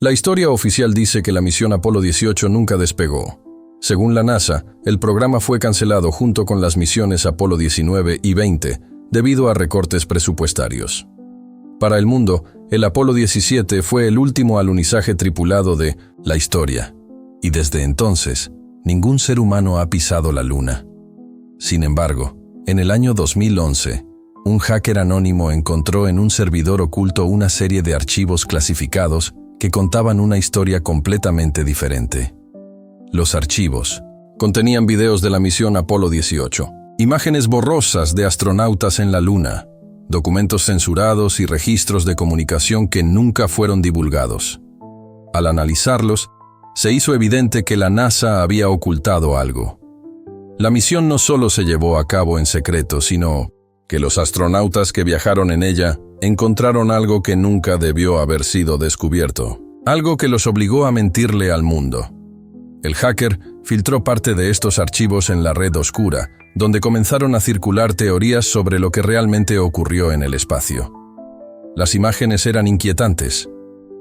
La historia oficial dice que la misión Apolo 18 nunca despegó. Según la NASA, el programa fue cancelado junto con las misiones Apolo 19 y 20 debido a recortes presupuestarios. Para el mundo, el Apolo 17 fue el último alunizaje tripulado de la historia, y desde entonces, ningún ser humano ha pisado la Luna. Sin embargo, en el año 2011, un hacker anónimo encontró en un servidor oculto una serie de archivos clasificados que contaban una historia completamente diferente. Los archivos contenían videos de la misión Apolo 18, imágenes borrosas de astronautas en la Luna, documentos censurados y registros de comunicación que nunca fueron divulgados. Al analizarlos, se hizo evidente que la NASA había ocultado algo. La misión no solo se llevó a cabo en secreto, sino que los astronautas que viajaron en ella encontraron algo que nunca debió haber sido descubierto, algo que los obligó a mentirle al mundo. El hacker filtró parte de estos archivos en la red oscura, donde comenzaron a circular teorías sobre lo que realmente ocurrió en el espacio. Las imágenes eran inquietantes.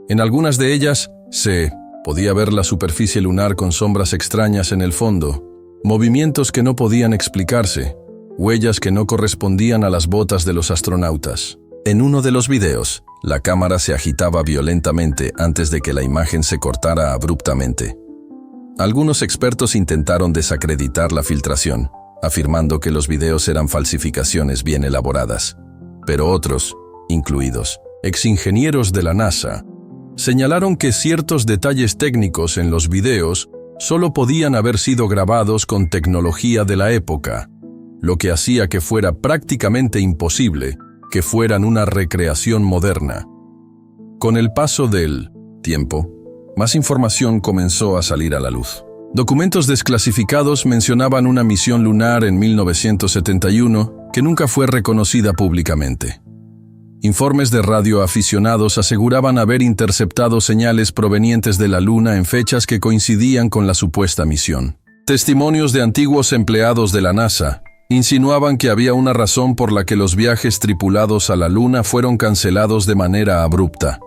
En algunas de ellas se podía ver la superficie lunar con sombras extrañas en el fondo, movimientos que no podían explicarse, huellas que no correspondían a las botas de los astronautas. En uno de los videos, la cámara se agitaba violentamente antes de que la imagen se cortara abruptamente. Algunos expertos intentaron desacreditar la filtración, afirmando que los videos eran falsificaciones bien elaboradas, pero otros, incluidos exingenieros de la NASA, señalaron que ciertos detalles técnicos en los videos solo podían haber sido grabados con tecnología de la época, lo que hacía que fuera prácticamente imposible que fueran una recreación moderna. Con el paso del tiempo, más información comenzó a salir a la luz. Documentos desclasificados mencionaban una misión lunar en 1971 que nunca fue reconocida públicamente. Informes de radioaficionados aseguraban haber interceptado señales provenientes de la Luna en fechas que coincidían con la supuesta misión. Testimonios de antiguos empleados de la NASA insinuaban que había una razón por la que los viajes tripulados a la Luna fueron cancelados de manera abrupta.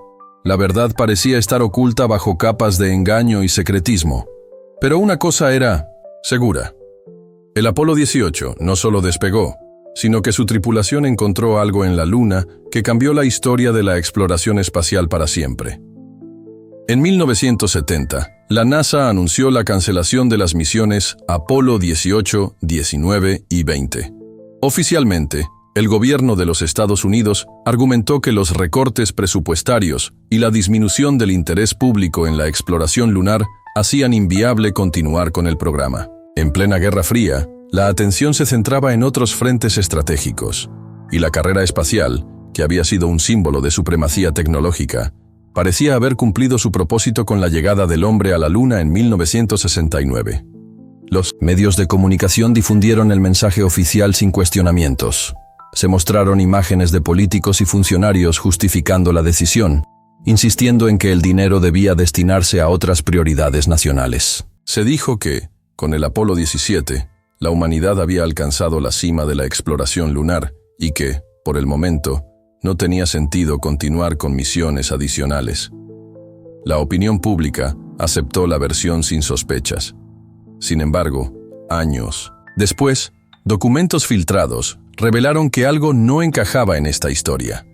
La verdad parecía estar oculta bajo capas de engaño y secretismo. Pero una cosa era segura. El Apolo 18 no solo despegó, sino que su tripulación encontró algo en la Luna que cambió la historia de la exploración espacial para siempre. En 1970, la NASA anunció la cancelación de las misiones Apolo 18, 19 y 20. Oficialmente, el gobierno de los Estados Unidos argumentó que los recortes presupuestarios y la disminución del interés público en la exploración lunar hacían inviable continuar con el programa. En plena Guerra Fría, la atención se centraba en otros frentes estratégicos, y la carrera espacial, que había sido un símbolo de supremacía tecnológica, parecía haber cumplido su propósito con la llegada del hombre a la Luna en 1969. Los medios de comunicación difundieron el mensaje oficial sin cuestionamientos. Se mostraron imágenes de políticos y funcionarios justificando la decisión, insistiendo en que el dinero debía destinarse a otras prioridades nacionales. Se dijo que, con el Apolo 17, la humanidad había alcanzado la cima de la exploración lunar y que, por el momento, no tenía sentido continuar con misiones adicionales. La opinión pública aceptó la versión sin sospechas. Sin embargo, años después, documentos filtrados revelaron que algo no encajaba en esta historia.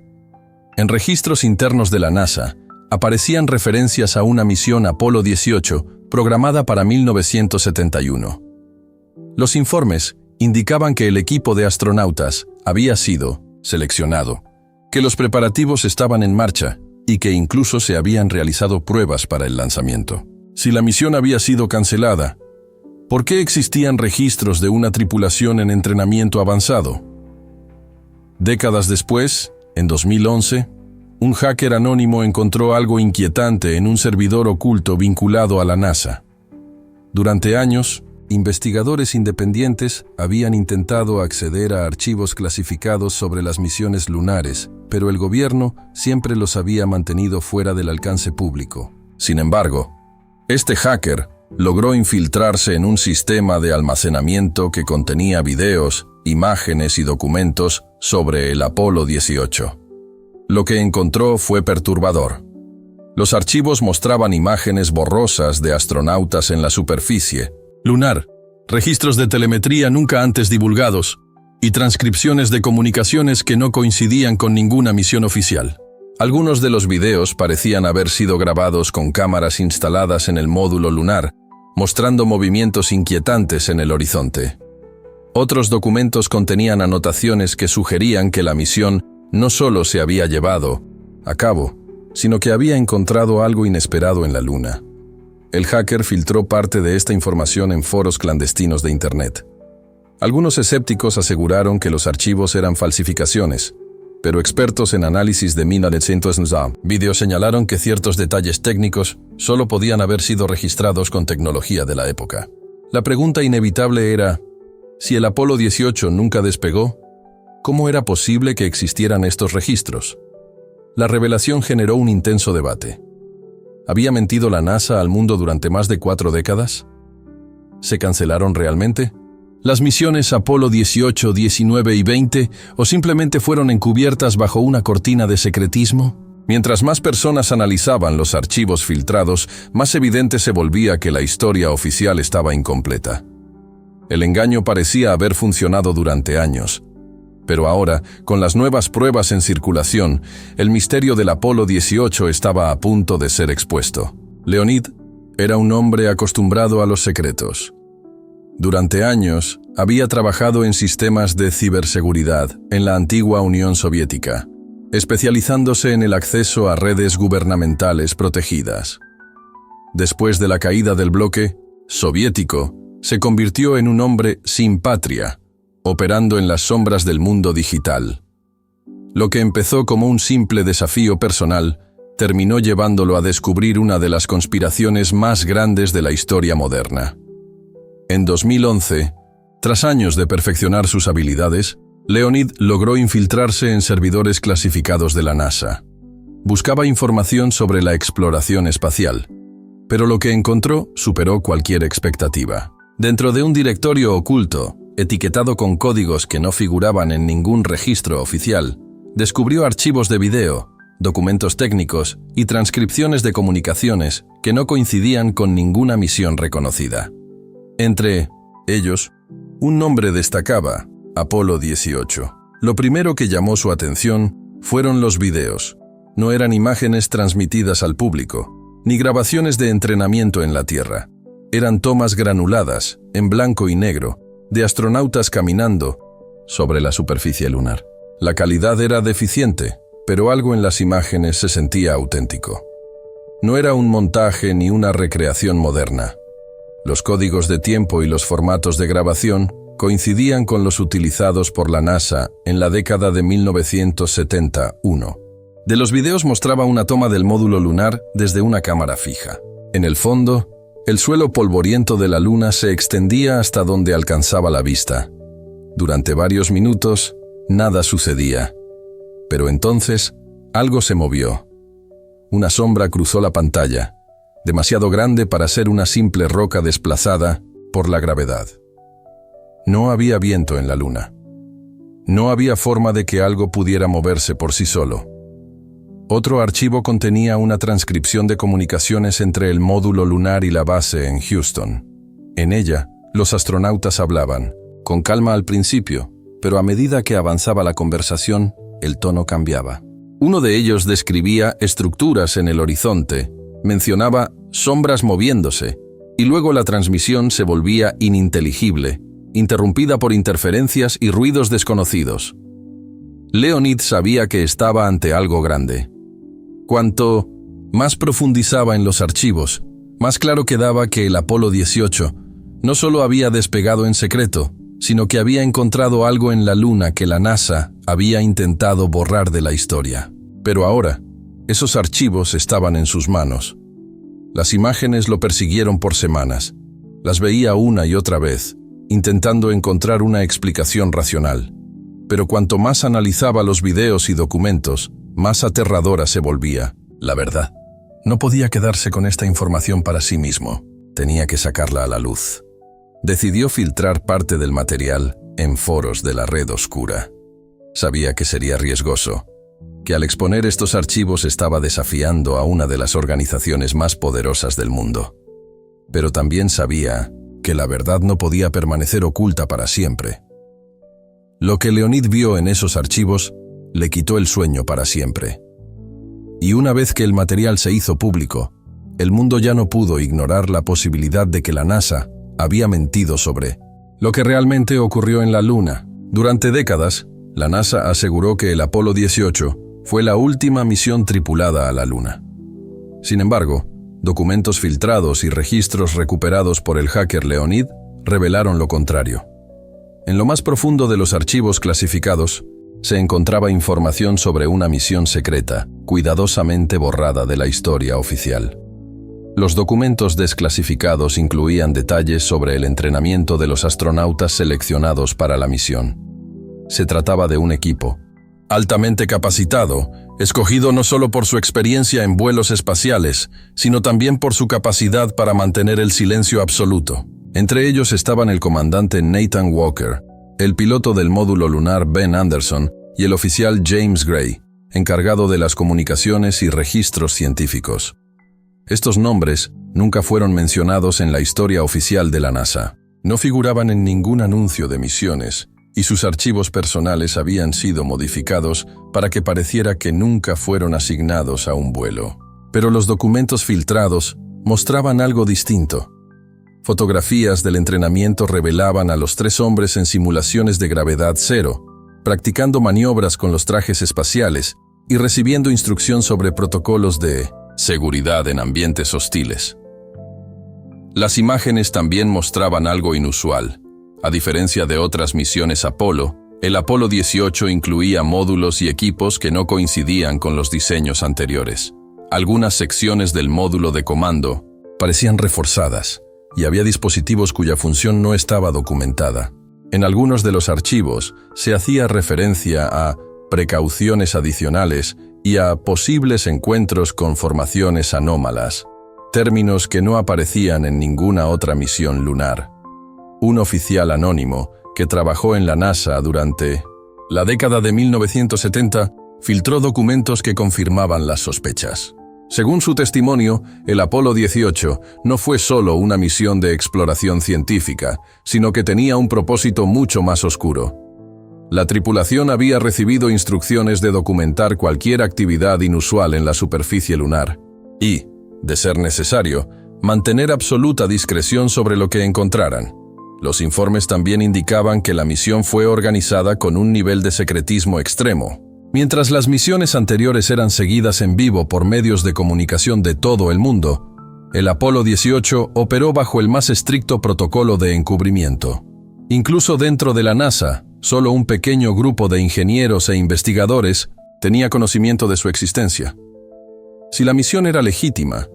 En registros internos de la NASA, aparecían referencias a una misión Apolo 18 programada para 1971. Los informes indicaban que el equipo de astronautas había sido seleccionado, que los preparativos estaban en marcha y que incluso se habían realizado pruebas para el lanzamiento. Si la misión había sido cancelada, ¿por qué existían registros de una tripulación en entrenamiento avanzado? Décadas después, en 2011, un hacker anónimo encontró algo inquietante en un servidor oculto vinculado a la NASA. Durante años, investigadores independientes habían intentado acceder a archivos clasificados sobre las misiones lunares, pero el gobierno siempre los había mantenido fuera del alcance público. Sin embargo, este hacker logró infiltrarse en un sistema de almacenamiento que contenía videos, imágenes y documentos sobre el Apolo 18. Lo que encontró fue perturbador. Los archivos mostraban imágenes borrosas de astronautas en la superficie lunar, registros de telemetría nunca antes divulgados y transcripciones de comunicaciones que no coincidían con ninguna misión oficial. Algunos de los videos parecían haber sido grabados con cámaras instaladas en el módulo lunar, mostrando movimientos inquietantes en el horizonte. Otros documentos contenían anotaciones que sugerían que la misión no solo se había llevado a cabo, sino que había encontrado algo inesperado en la Luna. El hacker filtró parte de esta información en foros clandestinos de Internet. Algunos escépticos aseguraron que los archivos eran falsificaciones, pero expertos en análisis de vídeos señalaron que ciertos detalles técnicos solo podían haber sido registrados con tecnología de la época. La pregunta inevitable era, si el Apolo 18 nunca despegó, ¿cómo era posible que existieran estos registros? La revelación generó un intenso debate. ¿Había mentido la NASA al mundo durante más de 4 décadas? ¿Se cancelaron realmente las misiones Apolo 18, 19 y 20 o simplemente fueron encubiertas bajo una cortina de secretismo? Mientras más personas analizaban los archivos filtrados, más evidente se volvía que la historia oficial estaba incompleta. El engaño parecía haber funcionado durante años. Pero ahora, con las nuevas pruebas en circulación, el misterio del Apolo 18 estaba a punto de ser expuesto. Leonid era un hombre acostumbrado a los secretos. Durante años, había trabajado en sistemas de ciberseguridad en la antigua Unión Soviética, especializándose en el acceso a redes gubernamentales protegidas. Después de la caída del bloque soviético, se convirtió en un hombre sin patria, operando en las sombras del mundo digital. Lo que empezó como un simple desafío personal, terminó llevándolo a descubrir una de las conspiraciones más grandes de la historia moderna. En 2011, tras años de perfeccionar sus habilidades, Leonid logró infiltrarse en servidores clasificados de la NASA. Buscaba información sobre la exploración espacial, pero lo que encontró superó cualquier expectativa. Dentro de un directorio oculto, etiquetado con códigos que no figuraban en ningún registro oficial, descubrió archivos de video, documentos técnicos y transcripciones de comunicaciones que no coincidían con ninguna misión reconocida. Entre ellos, un nombre destacaba: Apolo 18. Lo primero que llamó su atención fueron los videos. No eran imágenes transmitidas al público, ni grabaciones de entrenamiento en la Tierra. Eran tomas granuladas, en blanco y negro, de astronautas caminando sobre la superficie lunar. La calidad era deficiente, pero algo en las imágenes se sentía auténtico. No era un montaje ni una recreación moderna. Los códigos de tiempo y los formatos de grabación coincidían con los utilizados por la NASA en la década de 1971. De los videos mostraba una toma del módulo lunar desde una cámara fija. En el fondo, el suelo polvoriento de la Luna se extendía hasta donde alcanzaba la vista. Durante varios minutos, nada sucedía. Pero entonces, algo se movió. Una sombra cruzó la pantalla, demasiado grande para ser una simple roca desplazada por la gravedad. No había viento en la Luna. No había forma de que algo pudiera moverse por sí solo. Otro archivo contenía una transcripción de comunicaciones entre el módulo lunar y la base en Houston. En ella, los astronautas hablaban, con calma al principio, pero a medida que avanzaba la conversación, el tono cambiaba. Uno de ellos describía estructuras en el horizonte, mencionaba sombras moviéndose, y luego la transmisión se volvía ininteligible, interrumpida por interferencias y ruidos desconocidos. Leonid sabía que estaba ante algo grande. Cuanto más profundizaba en los archivos, más claro quedaba que el Apolo 18 no solo había despegado en secreto, sino que había encontrado algo en la Luna que la NASA había intentado borrar de la historia. Pero ahora, esos archivos estaban en sus manos. Las imágenes lo persiguieron por semanas. Las veía una y otra vez, intentando encontrar una explicación racional. Pero cuanto más analizaba los videos y documentos, más aterradora se volvía la verdad. No podía quedarse con esta información para sí mismo. Tenía que sacarla a la luz. Decidió filtrar parte del material en foros de la red oscura. Sabía que sería riesgoso, que al exponer estos archivos estaba desafiando a una de las organizaciones más poderosas del mundo. Pero también sabía que la verdad no podía permanecer oculta para siempre. Lo que Leonid vio en esos archivos le quitó el sueño para siempre. Y una vez que el material se hizo público, el mundo ya no pudo ignorar la posibilidad de que la NASA había mentido sobre lo que realmente ocurrió en la Luna. Durante décadas, la NASA aseguró que el Apolo 18 fue la última misión tripulada a la Luna. Sin embargo, documentos filtrados y registros recuperados por el hacker Leonid revelaron lo contrario. En lo más profundo de los archivos clasificados, se encontraba información sobre una misión secreta, cuidadosamente borrada de la historia oficial. Los documentos desclasificados incluían detalles sobre el entrenamiento de los astronautas seleccionados para la misión. Se trataba de un equipo altamente capacitado, escogido no solo por su experiencia en vuelos espaciales, sino también por su capacidad para mantener el silencio absoluto. Entre ellos estaban el comandante Nathan Walker, el piloto del módulo lunar Ben Anderson y el oficial James Gray, encargado de las comunicaciones y registros científicos. Estos nombres nunca fueron mencionados en la historia oficial de la NASA. No figuraban en ningún anuncio de misiones, y sus archivos personales habían sido modificados para que pareciera que nunca fueron asignados a un vuelo. Pero los documentos filtrados mostraban algo distinto. Fotografías del entrenamiento revelaban a los 3 hombres en simulaciones de gravedad cero, practicando maniobras con los trajes espaciales y recibiendo instrucción sobre protocolos de seguridad en ambientes hostiles. Las imágenes también mostraban algo inusual. A diferencia de otras misiones Apolo, el Apolo 18 incluía módulos y equipos que no coincidían con los diseños anteriores. Algunas secciones del módulo de comando parecían reforzadas, y había dispositivos cuya función no estaba documentada. En algunos de los archivos se hacía referencia a precauciones adicionales y a posibles encuentros con formaciones anómalas, términos que no aparecían en ninguna otra misión lunar. Un oficial anónimo que trabajó en la NASA durante la década de 1970 filtró documentos que confirmaban las sospechas. Según su testimonio, el Apolo 18 no fue solo una misión de exploración científica, sino que tenía un propósito mucho más oscuro. La tripulación había recibido instrucciones de documentar cualquier actividad inusual en la superficie lunar y, de ser necesario, mantener absoluta discreción sobre lo que encontraran. Los informes también indicaban que la misión fue organizada con un nivel de secretismo extremo. Mientras las misiones anteriores eran seguidas en vivo por medios de comunicación de todo el mundo, el Apolo 18 operó bajo el más estricto protocolo de encubrimiento. Incluso dentro de la NASA, solo un pequeño grupo de ingenieros e investigadores tenía conocimiento de su existencia. Si la misión era legítima,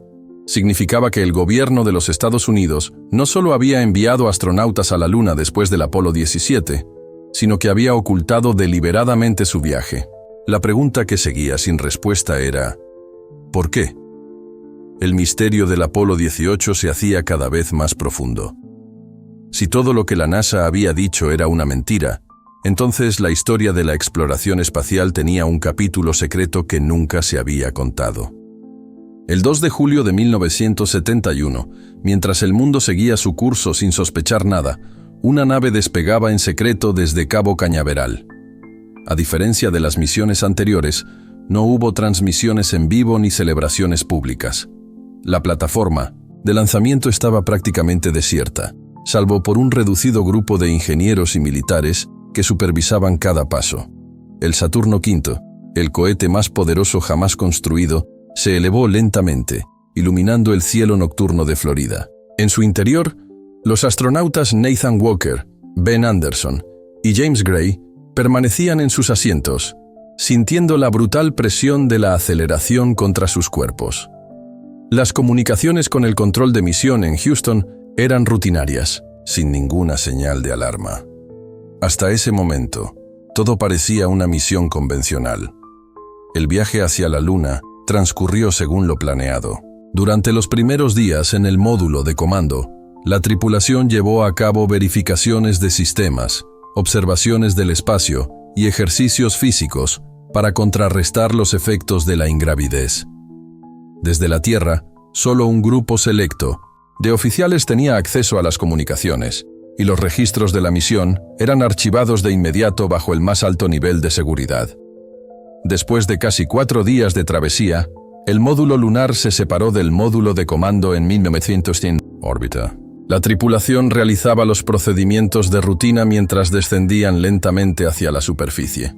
significaba que el gobierno de los Estados Unidos no solo había enviado astronautas a la Luna después del Apolo 17, sino que había ocultado deliberadamente su viaje. La pregunta que seguía sin respuesta era, ¿por qué? El misterio del Apolo 18 se hacía cada vez más profundo. Si todo lo que la NASA había dicho era una mentira, entonces la historia de la exploración espacial tenía un capítulo secreto que nunca se había contado. El 2 de julio de 1971, mientras el mundo seguía su curso sin sospechar nada, una nave despegaba en secreto desde Cabo Cañaveral. A diferencia de las misiones anteriores, no hubo transmisiones en vivo ni celebraciones públicas. La plataforma de lanzamiento estaba prácticamente desierta, salvo por un reducido grupo de ingenieros y militares que supervisaban cada paso. El Saturno V, el cohete más poderoso jamás construido, se elevó lentamente, iluminando el cielo nocturno de Florida. En su interior, los astronautas Nathan Walker, Ben Anderson y James Gray permanecían en sus asientos, sintiendo la brutal presión de la aceleración contra sus cuerpos. Las comunicaciones con el control de misión en Houston eran rutinarias, sin ninguna señal de alarma. Hasta ese momento, todo parecía una misión convencional. El viaje hacia la Luna transcurrió según lo planeado. Durante los primeros días en el módulo de comando, la tripulación llevó a cabo verificaciones de sistemas, observaciones del espacio y ejercicios físicos para contrarrestar los efectos de la ingravidez. Desde la Tierra, solo un grupo selecto de oficiales tenía acceso a las comunicaciones, y los registros de la misión eran archivados de inmediato bajo el más alto nivel de seguridad. Después de casi 4 días de travesía, el módulo lunar se separó del módulo de comando en 1900 órbita. La tripulación realizaba los procedimientos de rutina mientras descendían lentamente hacia la superficie.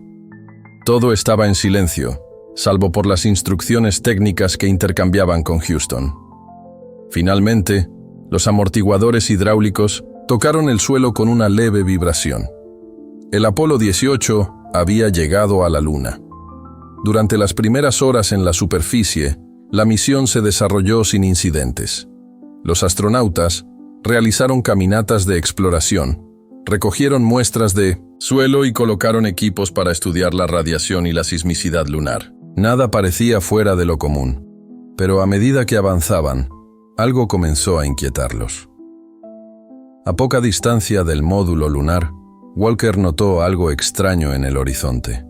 Todo estaba en silencio, salvo por las instrucciones técnicas que intercambiaban con Houston. Finalmente, los amortiguadores hidráulicos tocaron el suelo con una leve vibración. El Apolo 18 había llegado a la Luna. Durante las primeras horas en la superficie, la misión se desarrolló sin incidentes. Los astronautas realizaron caminatas de exploración, recogieron muestras de suelo y colocaron equipos para estudiar la radiación y la sismicidad lunar. Nada parecía fuera de lo común, pero a medida que avanzaban, algo comenzó a inquietarlos. A poca distancia del módulo lunar, Walker notó algo extraño en el horizonte.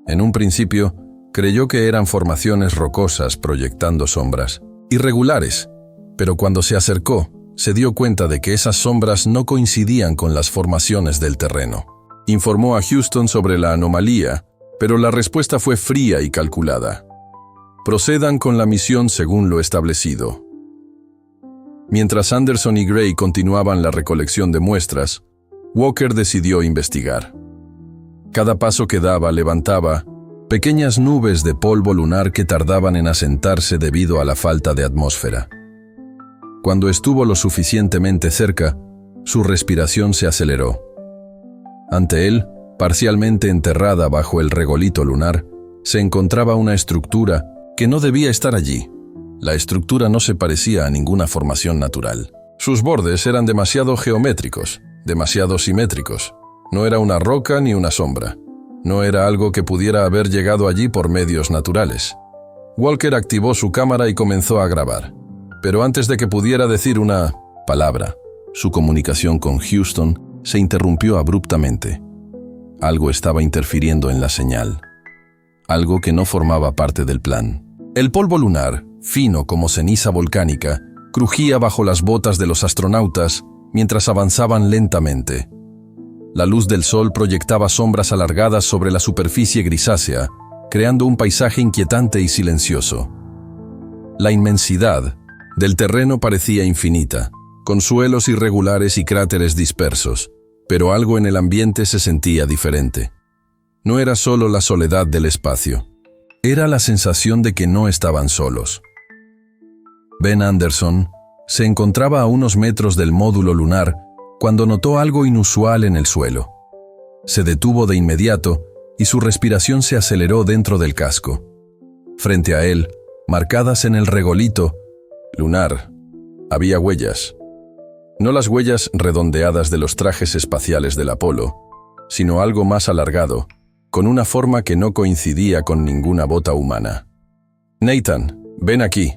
En un principio, creyó que eran formaciones rocosas proyectando sombras, irregulares, pero cuando se acercó, se dio cuenta de que esas sombras no coincidían con las formaciones del terreno. Informó a Houston sobre la anomalía, pero la respuesta fue fría y calculada. Procedan con la misión según lo establecido. Mientras Anderson y Gray continuaban la recolección de muestras, Walker decidió investigar. Cada paso que daba levantaba pequeñas nubes de polvo lunar que tardaban en asentarse debido a la falta de atmósfera. Cuando estuvo lo suficientemente cerca, su respiración se aceleró. Ante él, parcialmente enterrada bajo el regolito lunar, se encontraba una estructura que no debía estar allí. La estructura no se parecía a ninguna formación natural. Sus bordes eran demasiado geométricos, demasiado simétricos. No era una roca ni una sombra. No era algo que pudiera haber llegado allí por medios naturales. Walker activó su cámara y comenzó a grabar. Pero antes de que pudiera decir una palabra, su comunicación con Houston se interrumpió abruptamente. Algo estaba interfiriendo en la señal. Algo que no formaba parte del plan. El polvo lunar, fino como ceniza volcánica, crujía bajo las botas de los astronautas mientras avanzaban lentamente. La luz del sol proyectaba sombras alargadas sobre la superficie grisácea, creando un paisaje inquietante y silencioso. La inmensidad del terreno parecía infinita, con suelos irregulares y cráteres dispersos, pero algo en el ambiente se sentía diferente. No era solo la soledad del espacio, era la sensación de que no estaban solos. Ben Anderson se encontraba a unos metros del módulo lunar cuando notó algo inusual en el suelo. Se detuvo de inmediato y su respiración se aceleró dentro del casco. Frente a él, marcadas en el regolito lunar, había huellas. No las huellas redondeadas de los trajes espaciales del Apolo, sino algo más alargado, con una forma que no coincidía con ninguna bota humana. «Nathan, ven aquí»,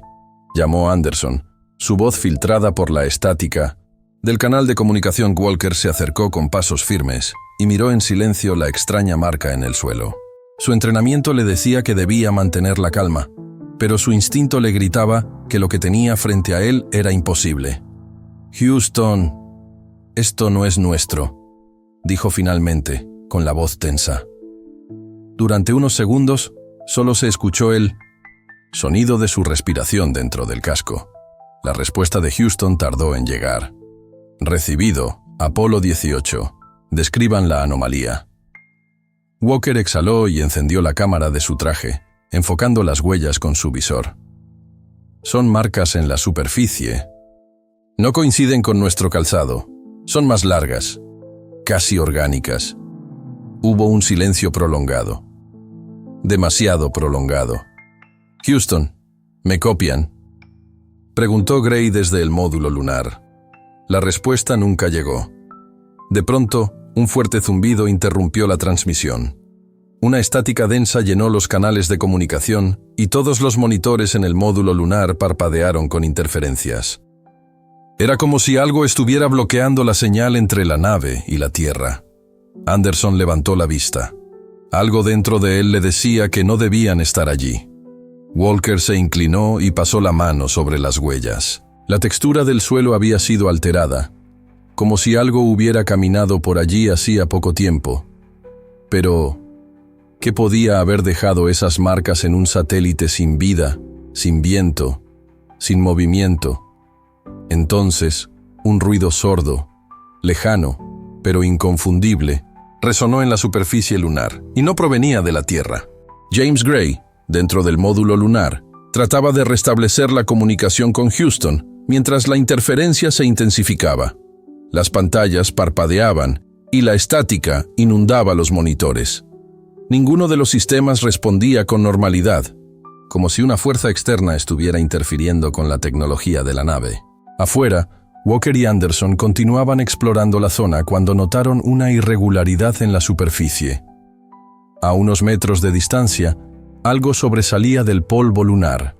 llamó Anderson, su voz filtrada por la estática. Del canal de comunicación Walker se acercó con pasos firmes y miró en silencio la extraña marca en el suelo. Su entrenamiento le decía que debía mantener la calma, pero su instinto le gritaba que lo que tenía frente a él era imposible. «Houston, esto no es nuestro», dijo finalmente, con la voz tensa. Durante unos segundos, solo se escuchó el sonido de su respiración dentro del casco. La respuesta de Houston tardó en llegar. «Recibido, Apolo 18. Describan la anomalía». Walker exhaló y encendió la cámara de su traje, enfocando las huellas con su visor. «Son marcas en la superficie. No coinciden con nuestro calzado. Son más largas, casi orgánicas». Hubo un silencio prolongado. Demasiado prolongado. «Houston, ¿me copian?», preguntó Gray desde el módulo lunar. La respuesta nunca llegó. De pronto, un fuerte zumbido interrumpió la transmisión. Una estática densa llenó los canales de comunicación y todos los monitores en el módulo lunar parpadearon con interferencias. Era como si algo estuviera bloqueando la señal entre la nave y la Tierra. Anderson levantó la vista. Algo dentro de él le decía que no debían estar allí. Walker se inclinó y pasó la mano sobre las huellas. La textura del suelo había sido alterada, como si algo hubiera caminado por allí hacía poco tiempo. Pero, ¿qué podía haber dejado esas marcas en un satélite sin vida, sin viento, sin movimiento? Entonces, un ruido sordo, lejano, pero inconfundible, resonó en la superficie lunar, y no provenía de la Tierra. James Gray, dentro del módulo lunar, trataba de restablecer la comunicación con Houston, mientras la interferencia se intensificaba. Las pantallas parpadeaban y la estática inundaba los monitores. Ninguno de los sistemas respondía con normalidad, como si una fuerza externa estuviera interfiriendo con la tecnología de la nave. Afuera, Walker y Anderson continuaban explorando la zona cuando notaron una irregularidad en la superficie. A unos metros de distancia, algo sobresalía del polvo lunar.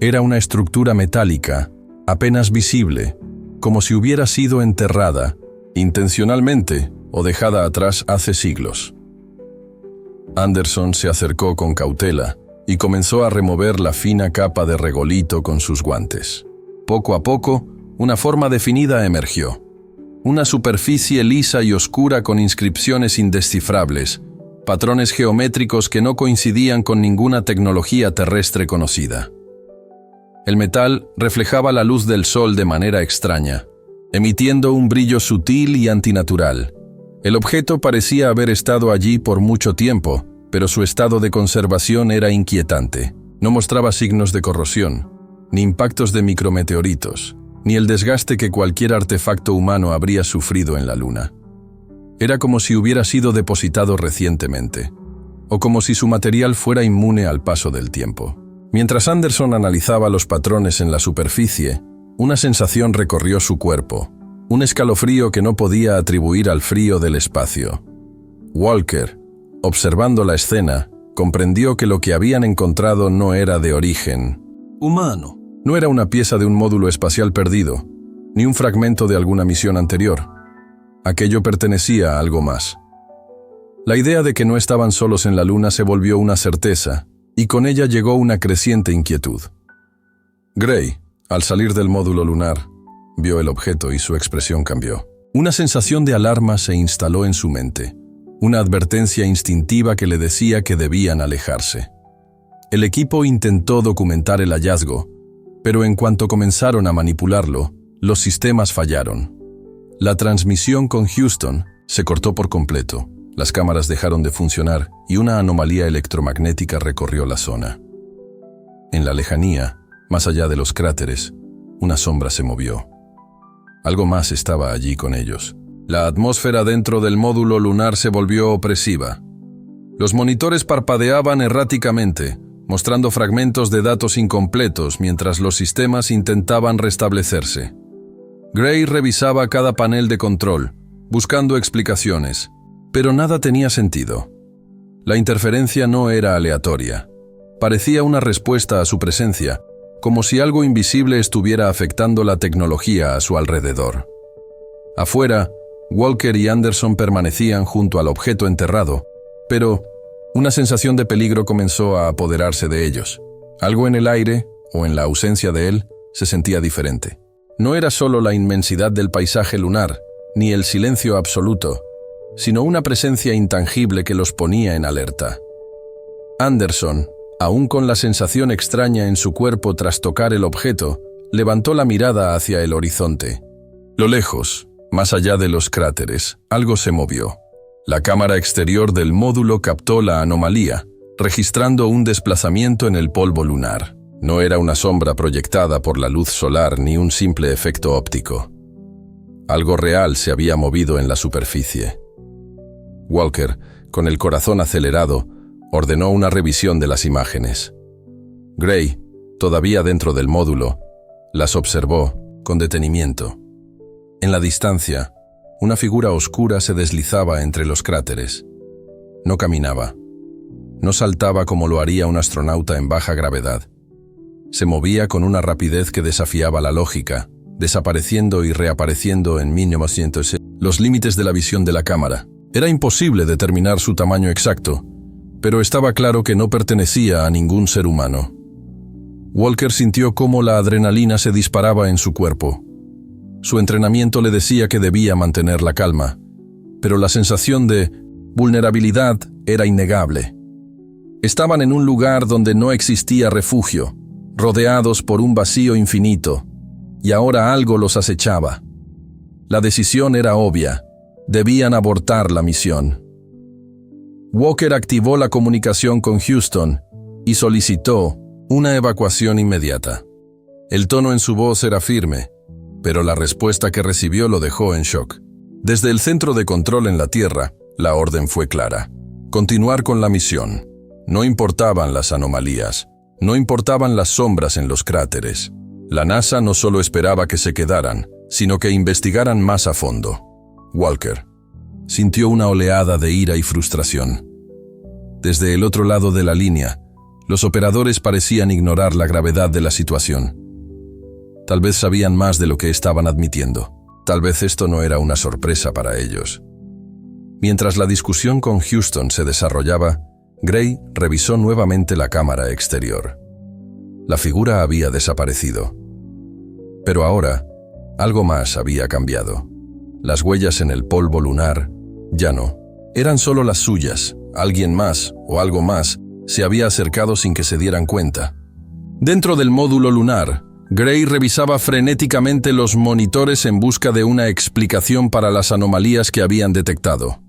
Era una estructura metálica, apenas visible, como si hubiera sido enterrada, intencionalmente o dejada atrás hace siglos. Anderson se acercó con cautela y comenzó a remover la fina capa de regolito con sus guantes. Poco a poco, una forma definida emergió. Una superficie lisa y oscura con inscripciones indescifrables, patrones geométricos que no coincidían con ninguna tecnología terrestre conocida. El metal reflejaba la luz del sol de manera extraña, emitiendo un brillo sutil y antinatural. El objeto parecía haber estado allí por mucho tiempo, pero su estado de conservación era inquietante. No mostraba signos de corrosión, ni impactos de micrometeoritos, ni el desgaste que cualquier artefacto humano habría sufrido en la Luna. Era como si hubiera sido depositado recientemente, o como si su material fuera inmune al paso del tiempo. Mientras Anderson analizaba los patrones en la superficie, una sensación recorrió su cuerpo, un escalofrío que no podía atribuir al frío del espacio. Walker, observando la escena, comprendió que lo que habían encontrado no era de origen humano. No era una pieza de un módulo espacial perdido, ni un fragmento de alguna misión anterior. Aquello pertenecía a algo más. La idea de que no estaban solos en la Luna se volvió una certeza, y con ella llegó una creciente inquietud. Gray, al salir del módulo lunar, vio el objeto y su expresión cambió. Una sensación de alarma se instaló en su mente, una advertencia instintiva que le decía que debían alejarse. El equipo intentó documentar el hallazgo, pero en cuanto comenzaron a manipularlo, los sistemas fallaron. La transmisión con Houston se cortó por completo. Las cámaras dejaron de funcionar y una anomalía electromagnética recorrió la zona. En la lejanía, más allá de los cráteres, una sombra se movió. Algo más estaba allí con ellos. La atmósfera dentro del módulo lunar se volvió opresiva. Los monitores parpadeaban erráticamente, mostrando fragmentos de datos incompletos mientras los sistemas intentaban restablecerse. Gray revisaba cada panel de control, buscando explicaciones, pero nada tenía sentido. La interferencia no era aleatoria. Parecía una respuesta a su presencia, como si algo invisible estuviera afectando la tecnología a su alrededor. Afuera, Walker y Anderson permanecían junto al objeto enterrado, pero una sensación de peligro comenzó a apoderarse de ellos. Algo en el aire, o en la ausencia de él, se sentía diferente. No era solo la inmensidad del paisaje lunar, ni el silencio absoluto, sino una presencia intangible que los ponía en alerta. Anderson, aún con la sensación extraña en su cuerpo tras tocar el objeto, levantó la mirada hacia el horizonte. Lo lejos, más allá de los cráteres, algo se movió. La cámara exterior del módulo captó la anomalía, registrando un desplazamiento en el polvo lunar. No era una sombra proyectada por la luz solar ni un simple efecto óptico. Algo real se había movido en la superficie. Walker, con el corazón acelerado, ordenó una revisión de las imágenes. Gray, todavía dentro del módulo, las observó con detenimiento. En la distancia, una figura oscura se deslizaba entre los cráteres. No caminaba. No saltaba como lo haría un astronauta en baja gravedad. Se movía con una rapidez que desafiaba la lógica, desapareciendo y reapareciendo en 1900. Los límites de la visión de la cámara, Era imposible determinar su tamaño exacto, pero estaba claro que no pertenecía a ningún ser humano. Walker sintió cómo la adrenalina se disparaba en su cuerpo. Su entrenamiento le decía que debía mantener la calma, pero la sensación de vulnerabilidad era innegable. Estaban en un lugar donde no existía refugio, rodeados por un vacío infinito, y ahora algo los acechaba. La decisión era obvia: debían abortar la misión. Walker activó la comunicación con Houston y solicitó una evacuación inmediata. El tono en su voz era firme, pero la respuesta que recibió lo dejó en shock. Desde el centro de control en la Tierra, la orden fue clara: continuar con la misión. No importaban las anomalías, no importaban las sombras en los cráteres. La NASA no solo esperaba que se quedaran, sino que investigaran más a fondo. Walker sintió una oleada de ira y frustración. Desde el otro lado de la línea, los operadores parecían ignorar la gravedad de la situación. Tal vez sabían más de lo que estaban admitiendo. Tal vez esto no era una sorpresa para ellos. Mientras la discusión con Houston se desarrollaba, Gray revisó nuevamente la cámara exterior. La figura había desaparecido. Pero ahora, algo más había cambiado. Las huellas en el polvo lunar ya no eran solo las suyas. Alguien más, o algo más, se había acercado sin que se dieran cuenta. Dentro del módulo lunar, Gray revisaba frenéticamente los monitores en busca de una explicación para las anomalías que habían detectado.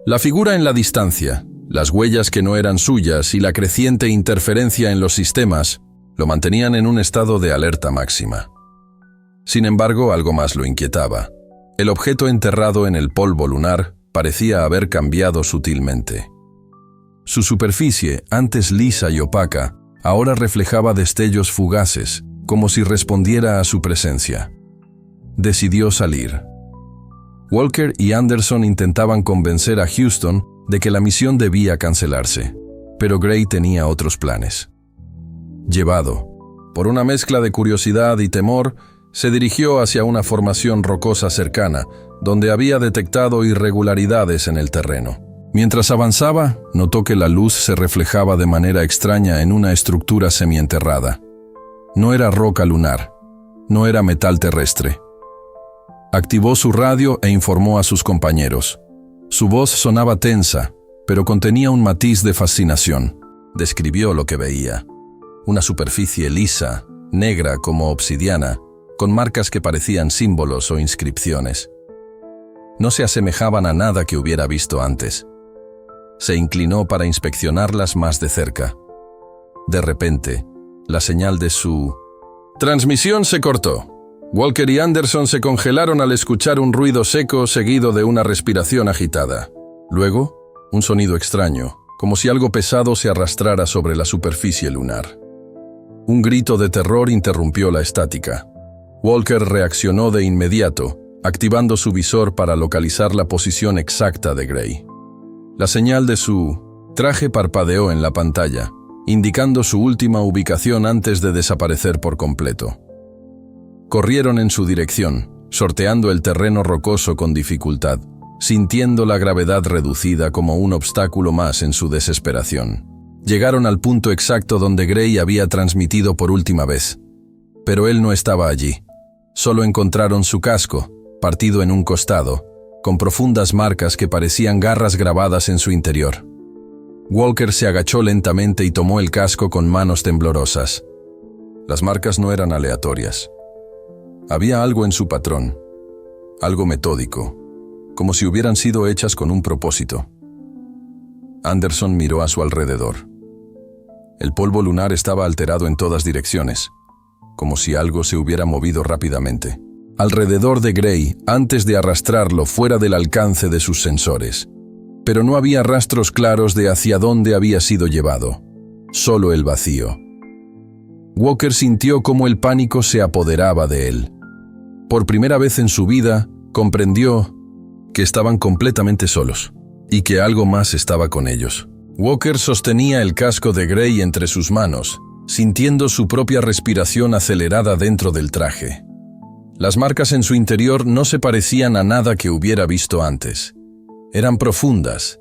La figura en la distancia, las huellas que no eran suyas y la creciente interferencia en los sistemas lo mantenían en un estado de alerta máxima. Sin embargo, algo más lo inquietaba. El objeto enterrado en el polvo lunar parecía haber cambiado sutilmente. Su superficie, antes lisa y opaca, ahora reflejaba destellos fugaces, como si respondiera a su presencia. Decidió salir. Walker y Anderson intentaban convencer a Houston de que la misión debía cancelarse, pero Gray tenía otros planes. Llevado por una mezcla de curiosidad y temor, se dirigió hacia una formación rocosa cercana, donde había detectado irregularidades en el terreno. Mientras avanzaba, notó que la luz se reflejaba de manera extraña en una estructura semienterrada. No era roca lunar, no era metal terrestre. Activó su radio e informó a sus compañeros. Su voz sonaba tensa, pero contenía un matiz de fascinación. Describió lo que veía: una superficie lisa, negra como obsidiana, con marcas que parecían símbolos o inscripciones. No se asemejaban a nada que hubiera visto antes. Se inclinó para inspeccionarlas más de cerca. De repente, la señal de su transmisión se cortó. Walker y Anderson se congelaron al escuchar un ruido seco seguido de una respiración agitada. Luego, un sonido extraño, como si algo pesado se arrastrara sobre la superficie lunar. Un grito de terror interrumpió la estática. Walker reaccionó de inmediato, activando su visor para localizar la posición exacta de Gray. La señal de su traje parpadeó en la pantalla, indicando su última ubicación antes de desaparecer por completo. Corrieron en su dirección, sorteando el terreno rocoso con dificultad, sintiendo la gravedad reducida como un obstáculo más en su desesperación. Llegaron al punto exacto donde Gray había transmitido por última vez. Pero él no estaba allí. Solo encontraron su casco, partido en un costado, con profundas marcas que parecían garras grabadas en su interior. Walker se agachó lentamente y tomó el casco con manos temblorosas. Las marcas no eran aleatorias. Había algo en su patrón, algo metódico, como si hubieran sido hechas con un propósito. Anderson miró a su alrededor. El polvo lunar estaba alterado en todas direcciones, como si algo se hubiera movido rápidamente alrededor de Gray antes de arrastrarlo fuera del alcance de sus sensores. Pero no había rastros claros de hacia dónde había sido llevado, solo el vacío. Walker sintió cómo el pánico se apoderaba de él. Por primera vez en su vida, comprendió que estaban completamente solos y que algo más estaba con ellos. Walker sostenía el casco de Gray entre sus manos, sintiendo su propia respiración acelerada dentro del traje. Las marcas en su interior no se parecían a nada que hubiera visto antes. Eran profundas,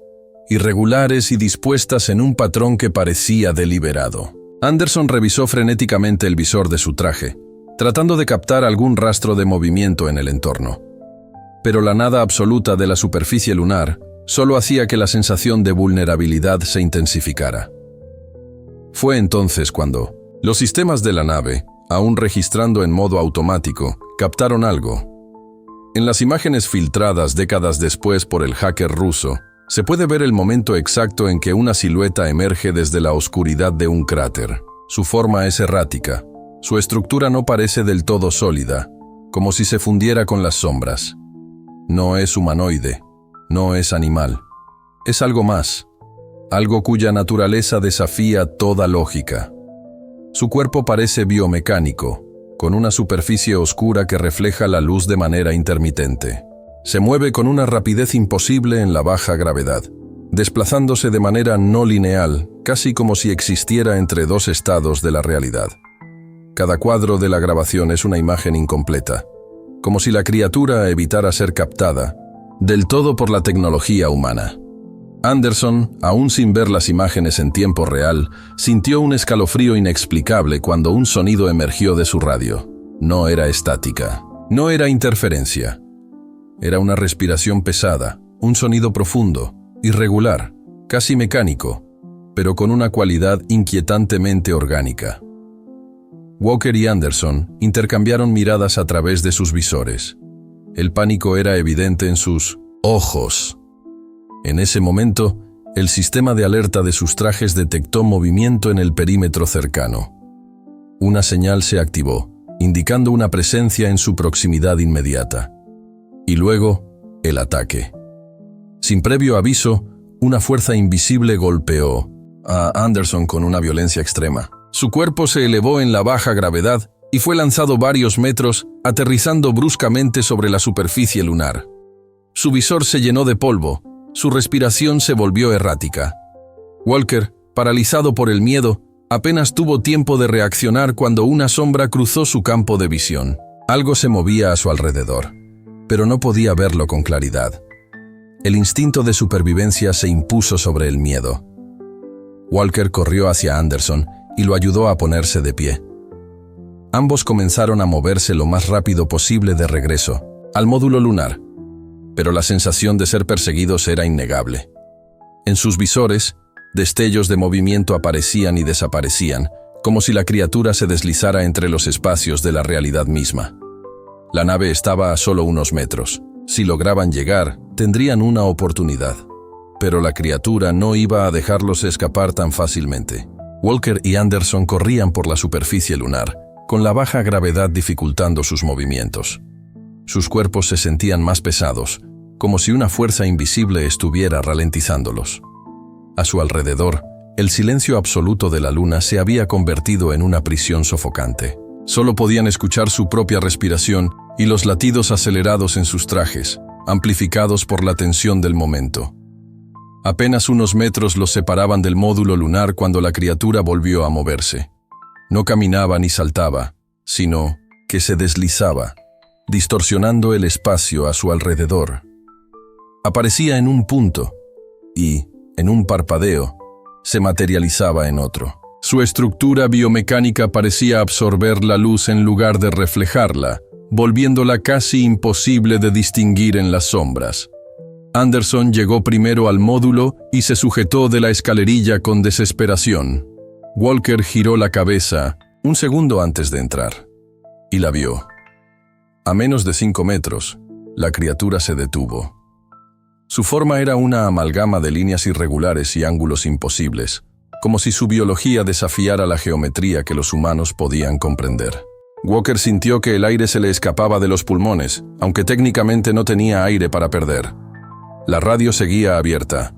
irregulares y dispuestas en un patrón que parecía deliberado. Anderson revisó frenéticamente el visor de su traje, tratando de captar algún rastro de movimiento en el entorno. Pero la nada absoluta de la superficie lunar solo hacía que la sensación de vulnerabilidad se intensificara. Fue entonces cuando los sistemas de la nave, aún registrando en modo automático, captaron algo. En las imágenes filtradas décadas después por el hacker ruso, se puede ver el momento exacto en que una silueta emerge desde la oscuridad de un cráter. Su forma es errática. Su estructura no parece del todo sólida, como si se fundiera con las sombras. No es humanoide, no es animal. Es algo más, algo cuya naturaleza desafía toda lógica. Su cuerpo parece biomecánico, con una superficie oscura que refleja la luz de manera intermitente. Se mueve con una rapidez imposible en la baja gravedad, desplazándose de manera no lineal, casi como si existiera entre dos estados de la realidad. Cada cuadro de la grabación es una imagen incompleta, como si la criatura evitara ser captada del todo por la tecnología humana. Anderson, aún sin ver las imágenes en tiempo real, sintió un escalofrío inexplicable cuando un sonido emergió de su radio. No era estática, no era interferencia. Era una respiración pesada, un sonido profundo, irregular, casi mecánico, pero con una cualidad inquietantemente orgánica. Walker y Anderson intercambiaron miradas a través de sus visores. El pánico era evidente en sus ojos. En ese momento, el sistema de alerta de sus trajes detectó movimiento en el perímetro cercano. Una señal se activó, indicando una presencia en su proximidad inmediata. Y luego, el ataque. Sin previo aviso, una fuerza invisible golpeó a Anderson con una violencia extrema. Su cuerpo se elevó en la baja gravedad y fue lanzado varios metros, aterrizando bruscamente sobre la superficie lunar. Su visor se llenó de polvo, su respiración se volvió errática. Walker, paralizado por el miedo, apenas tuvo tiempo de reaccionar cuando una sombra cruzó su campo de visión. Algo se movía a su alrededor, pero no podía verlo con claridad. El instinto de supervivencia se impuso sobre el miedo. Walker corrió hacia Anderson y lo ayudó a ponerse de pie. Ambos comenzaron a moverse lo más rápido posible de regreso al módulo lunar, pero la sensación de ser perseguidos era innegable. En sus visores, destellos de movimiento aparecían y desaparecían, como si la criatura se deslizara entre los espacios de la realidad misma. La nave estaba a solo unos metros. Si lograban llegar, tendrían una oportunidad. Pero la criatura no iba a dejarlos escapar tan fácilmente. Walker y Anderson corrían por la superficie lunar, con la baja gravedad dificultando sus movimientos. Sus cuerpos se sentían más pesados, como si una fuerza invisible estuviera ralentizándolos. A su alrededor, el silencio absoluto de la luna se había convertido en una prisión sofocante. Solo podían escuchar su propia respiración y los latidos acelerados en sus trajes, amplificados por la tensión del momento. Apenas unos metros los separaban del módulo lunar cuando la criatura volvió a moverse. No caminaba ni saltaba, sino que se deslizaba, distorsionando el espacio a su alrededor. Aparecía en un punto y, en un parpadeo, se materializaba en otro. Su estructura biomecánica parecía absorber la luz en lugar de reflejarla, volviéndola casi imposible de distinguir en las sombras. Anderson llegó primero al módulo y se sujetó de la escalerilla con desesperación. Walker giró la cabeza un segundo antes de entrar y la vio. A menos de 5 metros, la criatura se detuvo. Su forma era una amalgama de líneas irregulares y ángulos imposibles, como si su biología desafiara la geometría que los humanos podían comprender. Walker sintió que el aire se le escapaba de los pulmones, aunque técnicamente no tenía aire para perder. La radio seguía abierta.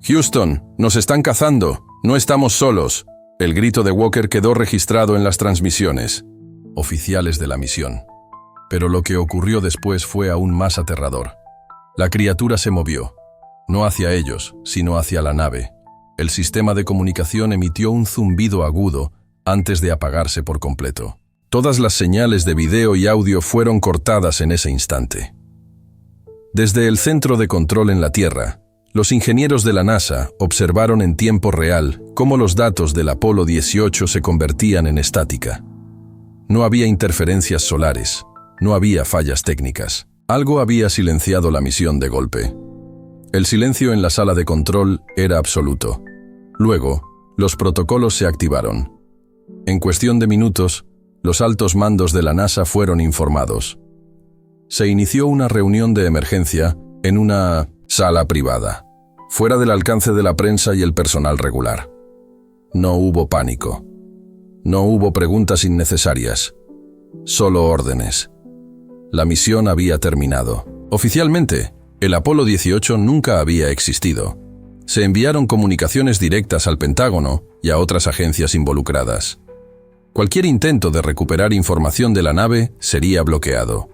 «Houston, nos están cazando, no estamos solos». El grito de Walker quedó registrado en las transmisiones. Oficiales de la misión. Pero lo que ocurrió después fue aún más aterrador. La criatura se movió, no hacia ellos, sino hacia la nave. El sistema de comunicación emitió un zumbido agudo antes de apagarse por completo. Todas las señales de video y audio fueron cortadas en ese instante. Desde el centro de control en la Tierra, los ingenieros de la NASA observaron en tiempo real cómo los datos del Apolo 18 se convertían en estática. No había interferencias solares, no había fallas técnicas. Algo había silenciado la misión de golpe. El silencio en la sala de control era absoluto. Luego, los protocolos se activaron. En cuestión de minutos, los altos mandos de la NASA fueron informados. Se inició una reunión de emergencia en una sala privada, fuera del alcance de la prensa y el personal regular. No hubo pánico. No hubo preguntas innecesarias. Solo órdenes. La misión había terminado. Oficialmente, el Apolo 18 nunca había existido. Se enviaron comunicaciones directas al Pentágono y a otras agencias involucradas. Cualquier intento de recuperar información de la nave sería bloqueado.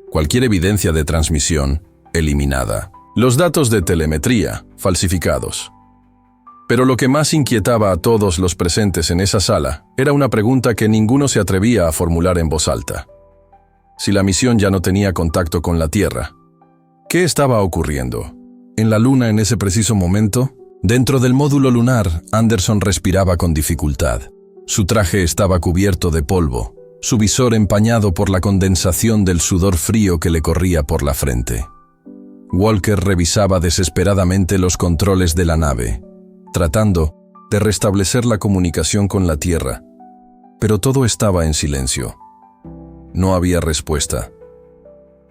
Cualquier evidencia de transmisión, eliminada. Los datos de telemetría, falsificados. Pero lo que más inquietaba a todos los presentes en esa sala era una pregunta que ninguno se atrevía a formular en voz alta. Si la misión ya no tenía contacto con la Tierra, ¿qué estaba ocurriendo? ¿En la Luna en ese preciso momento? Dentro del módulo lunar, Anderson respiraba con dificultad. Su traje estaba cubierto de polvo, su visor empañado por la condensación del sudor frío que le corría por la frente. Walker revisaba desesperadamente los controles de la nave, tratando de restablecer la comunicación con la Tierra, pero todo estaba en silencio. No había respuesta.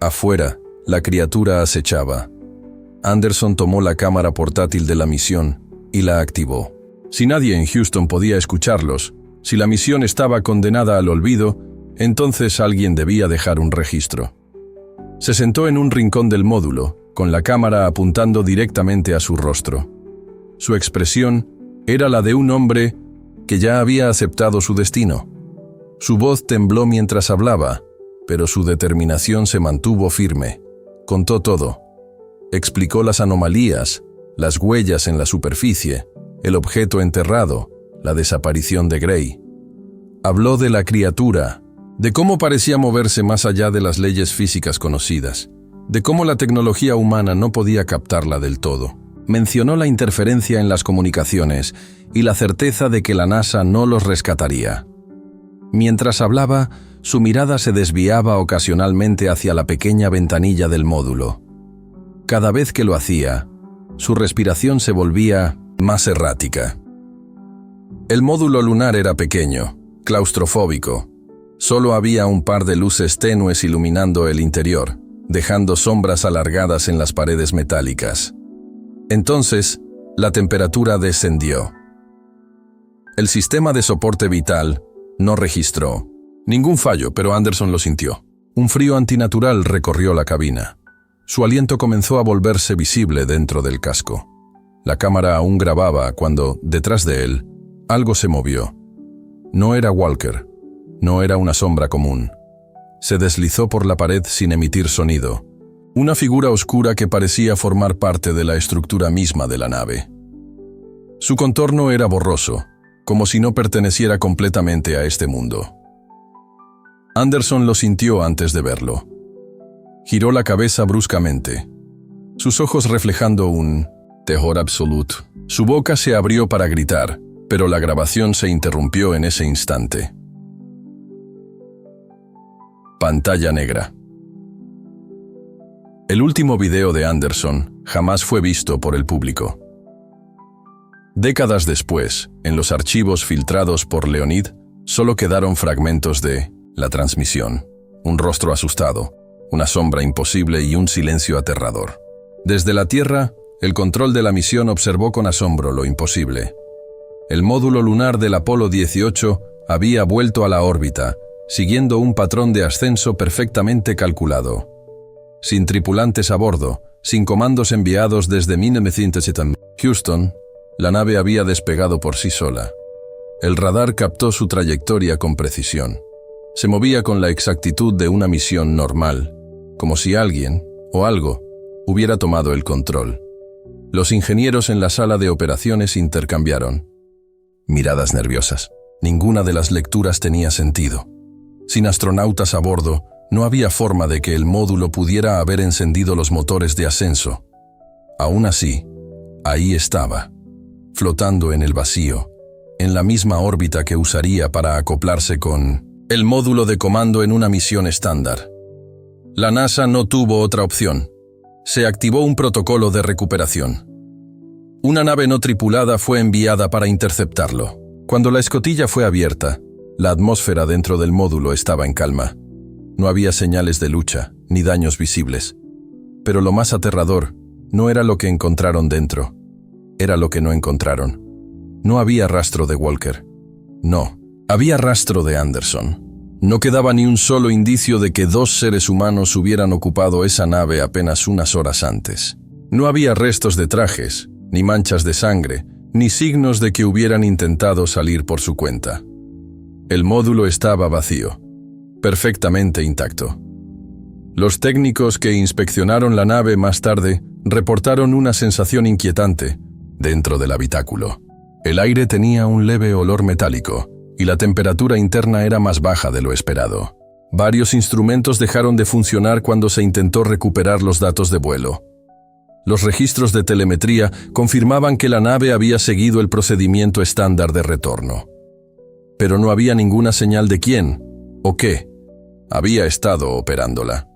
Afuera, la criatura acechaba. Anderson tomó la cámara portátil de la misión y la activó. Si nadie en Houston podía escucharlos, si la misión estaba condenada al olvido, entonces alguien debía dejar un registro. Se sentó en un rincón del módulo, con la cámara apuntando directamente a su rostro. Su expresión era la de un hombre que ya había aceptado su destino. Su voz tembló mientras hablaba, pero su determinación se mantuvo firme. Contó todo. Explicó las anomalías, las huellas en la superficie, el objeto enterrado, la desaparición de Gray. Habló de la criatura, de cómo parecía moverse más allá de las leyes físicas conocidas, de cómo la tecnología humana no podía captarla del todo. Mencionó la interferencia en las comunicaciones y la certeza de que la NASA no los rescataría. Mientras hablaba, su mirada se desviaba ocasionalmente hacia la pequeña ventanilla del módulo. Cada vez que lo hacía, su respiración se volvía más errática. El módulo lunar era pequeño, claustrofóbico. Solo había un par de luces tenues iluminando el interior, dejando sombras alargadas en las paredes metálicas. Entonces, la temperatura descendió. El sistema de soporte vital no registró ningún fallo, pero Anderson lo sintió. Un frío antinatural recorrió la cabina. Su aliento comenzó a volverse visible dentro del casco. La cámara aún grababa cuando, detrás de él, algo se movió. No era Walker, no era una sombra común. Se deslizó por la pared sin emitir sonido. Una figura oscura que parecía formar parte de la estructura misma de la nave. Su contorno era borroso, como si no perteneciera completamente a este mundo. Anderson lo sintió antes de verlo. Giró la cabeza bruscamente, sus ojos reflejando un terror absoluto. Su boca se abrió para gritar, pero la grabación se interrumpió en ese instante. Pantalla negra. El último video de Anderson jamás fue visto por el público. Décadas después, en los archivos filtrados por Leonid, solo quedaron fragmentos de la transmisión, un rostro asustado, una sombra imposible y un silencio aterrador. Desde la Tierra, el control de la misión observó con asombro lo imposible. El módulo lunar del Apolo 18 había vuelto a la órbita, siguiendo un patrón de ascenso perfectamente calculado. Sin tripulantes a bordo, sin comandos enviados desde 1970, Houston, la nave había despegado por sí sola. El radar captó su trayectoria con precisión. Se movía con la exactitud de una misión normal, como si alguien, o algo, hubiera tomado el control. Los ingenieros en la sala de operaciones intercambiaron miradas nerviosas. Ninguna de las lecturas tenía sentido. Sin astronautas a bordo, No había forma de que el módulo pudiera haber encendido los motores de ascenso. Aún así, ahí estaba, flotando en el vacío, en la misma órbita que usaría para acoplarse con el módulo de comando en una misión estándar. La NASA no tuvo otra opción. Se activó un protocolo de recuperación. Una nave no tripulada fue enviada para interceptarlo. Cuando la escotilla fue abierta, la atmósfera dentro del módulo estaba en calma. No había señales de lucha, ni daños visibles. Pero lo más aterrador no era lo que encontraron dentro, era lo que no encontraron. No había rastro de Walker. No, había rastro de Anderson. No quedaba ni un solo indicio de que dos seres humanos hubieran ocupado esa nave apenas unas horas antes. No había restos de trajes, ni manchas de sangre, ni signos de que hubieran intentado salir por su cuenta. El módulo estaba vacío, perfectamente intacto. Los técnicos que inspeccionaron la nave más tarde reportaron una sensación inquietante dentro del habitáculo. El aire tenía un leve olor metálico y la temperatura interna era más baja de lo esperado. Varios instrumentos dejaron de funcionar cuando se intentó recuperar los datos de vuelo. Los registros de telemetría confirmaban que la nave había seguido el procedimiento estándar de retorno. Pero no había ninguna señal de quién o qué había estado operándola.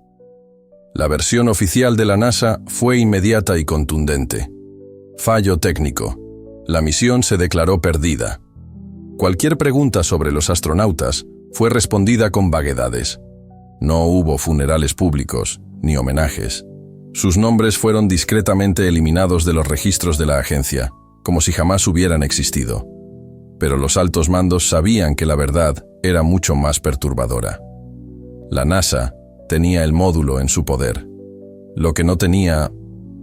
La versión oficial de la NASA fue inmediata y contundente. Fallo técnico. La misión se declaró perdida. Cualquier pregunta sobre los astronautas fue respondida con vaguedades. No hubo funerales públicos ni homenajes. Sus nombres fueron discretamente eliminados de los registros de la agencia, como si jamás hubieran existido. Pero los altos mandos sabían que la verdad era mucho más perturbadora. La NASA tenía el módulo en su poder. Lo que no tenía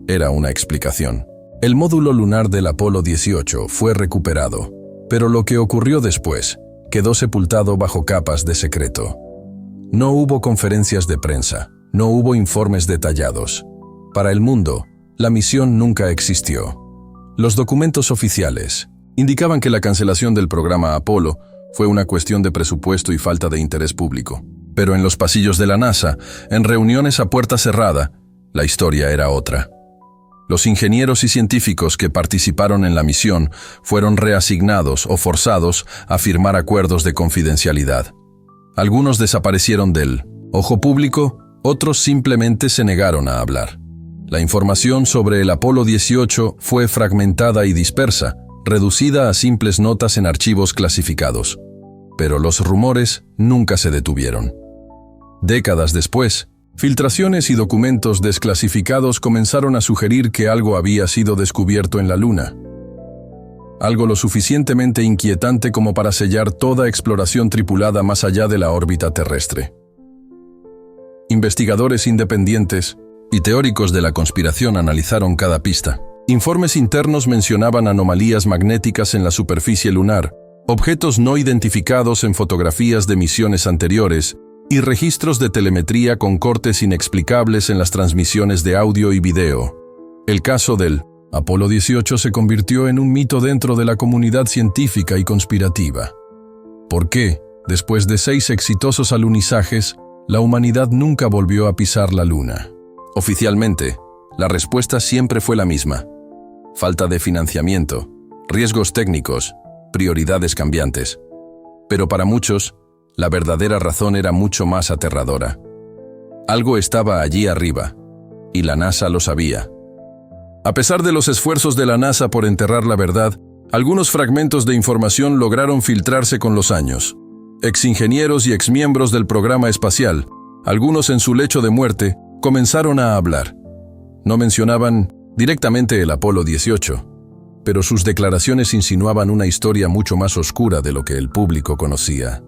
era una explicación. El módulo lunar del Apolo 18 fue recuperado, pero lo que ocurrió después quedó sepultado bajo capas de secreto. No hubo conferencias de prensa, no hubo informes detallados. Para el mundo, la misión nunca existió. Los documentos oficiales indicaban que la cancelación del programa Apolo fue una cuestión de presupuesto y falta de interés público. Pero en los pasillos de la NASA, en reuniones a puerta cerrada, la historia era otra. Los ingenieros y científicos que participaron en la misión fueron reasignados o forzados a firmar acuerdos de confidencialidad. Algunos desaparecieron del ojo público, otros simplemente se negaron a hablar. La información sobre el Apolo 18 fue fragmentada y dispersa, reducida a simples notas en archivos clasificados. Pero los rumores nunca se detuvieron. Décadas después, filtraciones y documentos desclasificados comenzaron a sugerir que algo había sido descubierto en la Luna. Algo lo suficientemente inquietante como para sellar toda exploración tripulada más allá de la órbita terrestre. Investigadores independientes y teóricos de la conspiración analizaron cada pista. Informes internos mencionaban anomalías magnéticas en la superficie lunar, objetos no identificados en fotografías de misiones anteriores y registros de telemetría con cortes inexplicables en las transmisiones de audio y video. El caso del Apolo 18 se convirtió en un mito dentro de la comunidad científica y conspirativa. ¿Por qué, después de 6 exitosos alunizajes, la humanidad nunca volvió a pisar la Luna? Oficialmente, la respuesta siempre fue la misma: falta de financiamiento, riesgos técnicos, prioridades cambiantes. Pero para muchos, la verdadera razón era mucho más aterradora. Algo estaba allí arriba, y la NASA lo sabía. A pesar de los esfuerzos de la NASA por enterrar la verdad, algunos fragmentos de información lograron filtrarse con los años. Exingenieros y exmiembros del programa espacial, algunos en su lecho de muerte, comenzaron a hablar. No mencionaban directamente el Apolo 18, pero sus declaraciones insinuaban una historia mucho más oscura de lo que el público conocía.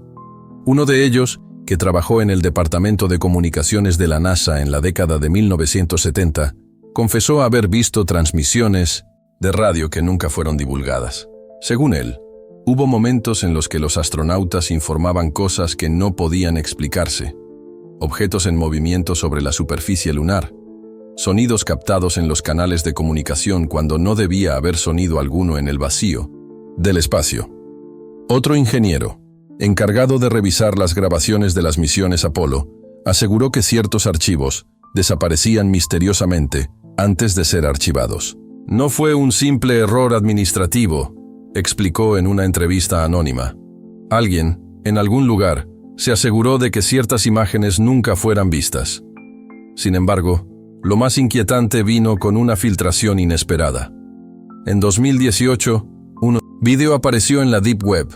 Uno de ellos, que trabajó en el Departamento de Comunicaciones de la NASA en la década de 1970, confesó haber visto transmisiones de radio que nunca fueron divulgadas. Según él, hubo momentos en los que los astronautas informaban cosas que no podían explicarse: objetos en movimiento sobre la superficie lunar, sonidos captados en los canales de comunicación cuando no debía haber sonido alguno en el vacío del espacio. Otro ingeniero, encargado de revisar las grabaciones de las misiones Apolo, aseguró que ciertos archivos desaparecían misteriosamente antes de ser archivados. No fue un simple error administrativo, explicó en una entrevista anónima. Alguien, en algún lugar, se aseguró de que ciertas imágenes nunca fueran vistas. Sin embargo, lo más inquietante vino con una filtración inesperada. En 2018, un video apareció en la Deep Web.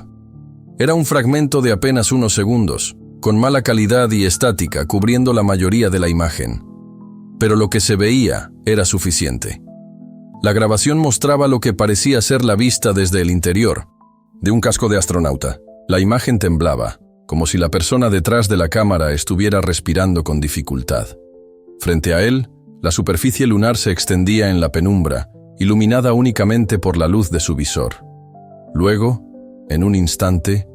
Era un fragmento de apenas unos segundos, con mala calidad y estática cubriendo la mayoría de la imagen. Pero lo que se veía era suficiente. La grabación mostraba lo que parecía ser la vista desde el interior de un casco de astronauta. La imagen temblaba, como si la persona detrás de la cámara estuviera respirando con dificultad. Frente a él, la superficie lunar se extendía en la penumbra, iluminada únicamente por la luz de su visor. Luego, en un instante,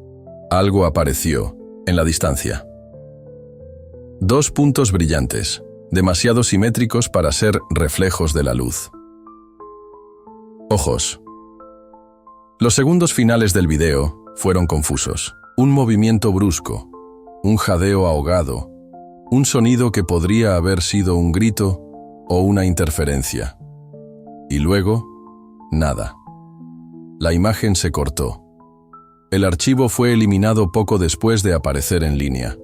algo apareció en la distancia. 2 puntos brillantes, demasiado simétricos para ser reflejos de la luz. Ojos. Los segundos finales del video fueron confusos. Un movimiento brusco, un jadeo ahogado, un sonido que podría haber sido un grito o una interferencia. Y luego, nada. La imagen se cortó. El archivo fue eliminado poco después de aparecer en línea.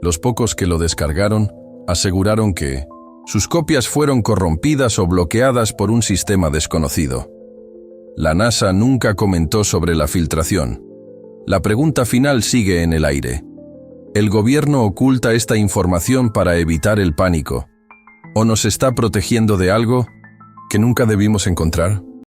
Los pocos que lo descargaron aseguraron que sus copias fueron corrompidas o bloqueadas por un sistema desconocido. La NASA nunca comentó sobre la filtración. La pregunta final sigue en el aire. ¿El gobierno oculta esta información para evitar el pánico? ¿O nos está protegiendo de algo que nunca debimos encontrar?